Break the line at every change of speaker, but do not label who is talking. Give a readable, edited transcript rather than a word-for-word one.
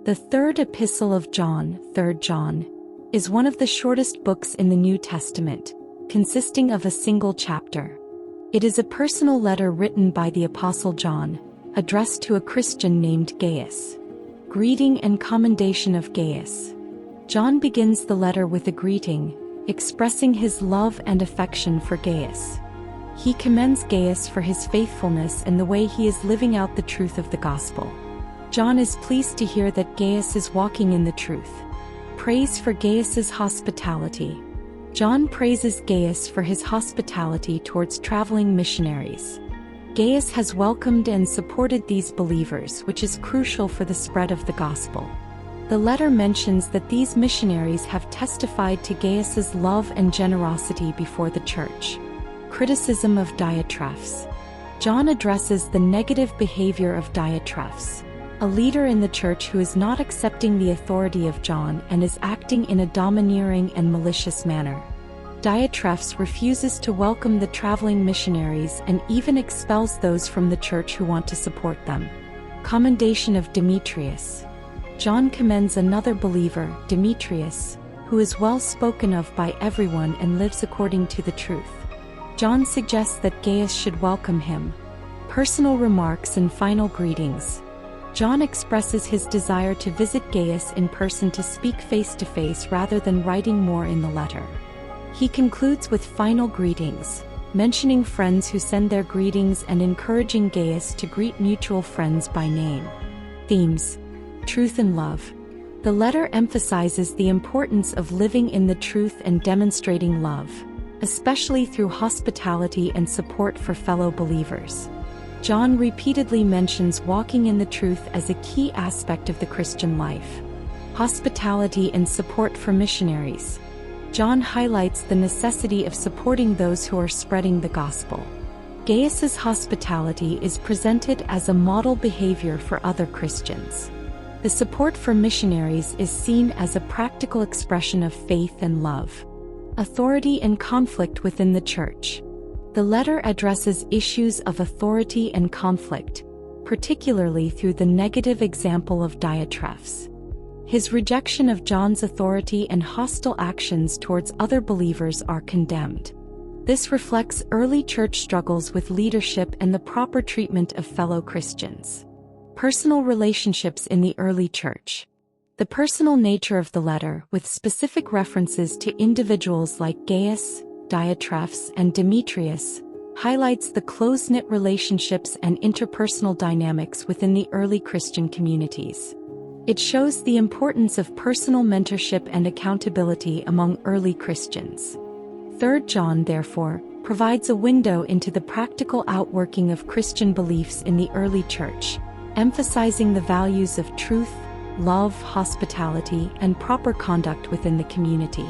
The Third Epistle of John, 3 John, is one of the shortest books in the New Testament, consisting of a single chapter. It is a personal letter written by the Apostle John, addressed to a Christian named Gaius. Greeting and commendation of Gaius. John begins the letter with a greeting, expressing his love and affection for Gaius. He commends Gaius for his faithfulness and the way he is living out the truth of the gospel. John is pleased to hear that Gaius is walking in the truth. Praise for Gaius's hospitality. John praises Gaius for his hospitality towards traveling missionaries. Gaius has welcomed and supported these believers, which is crucial for the spread of the gospel. The letter mentions that these missionaries have testified to Gaius's love and generosity before the church. Criticism of Diotrephes. John addresses the negative behavior of Diotrephes, a leader in the church who is not accepting the authority of John and is acting in a domineering and malicious manner. Diotrephes refuses to welcome the traveling missionaries and even expels those from the church who want to support them. Commendation of Demetrius. John commends another believer, Demetrius, who is well spoken of by everyone and lives according to the truth. John suggests that Gaius should welcome him. Personal remarks and final greetings. John expresses his desire to visit Gaius in person to speak face-to-face rather than writing more in the letter. He concludes with final greetings, mentioning friends who send their greetings and encouraging Gaius to greet mutual friends by name. Themes: truth and love. The letter emphasizes the importance of living in the truth and demonstrating love, especially through hospitality and support for fellow believers. John repeatedly mentions walking in the truth as a key aspect of the Christian life. Hospitality and support for missionaries. John highlights the necessity of supporting those who are spreading the gospel. Gaius's hospitality is presented as a model behavior for other Christians. The support for missionaries is seen as a practical expression of faith and love. Authority and conflict within the church. The letter addresses issues of authority and conflict, particularly through the negative example of Diotrephes. His rejection of John's authority and hostile actions towards other believers are condemned. This reflects early church struggles with leadership and the proper treatment of fellow Christians. Personal relationships in the early church. The personal nature of the letter, with specific references to individuals like Gaius, Diotrephes, and Demetrius, highlights the close-knit relationships and interpersonal dynamics within the early Christian communities. It shows the importance of personal mentorship and accountability among early Christians. 3 John, therefore, provides a window into the practical outworking of Christian beliefs in the early church, emphasizing the values of truth, love, hospitality, and proper conduct within the community.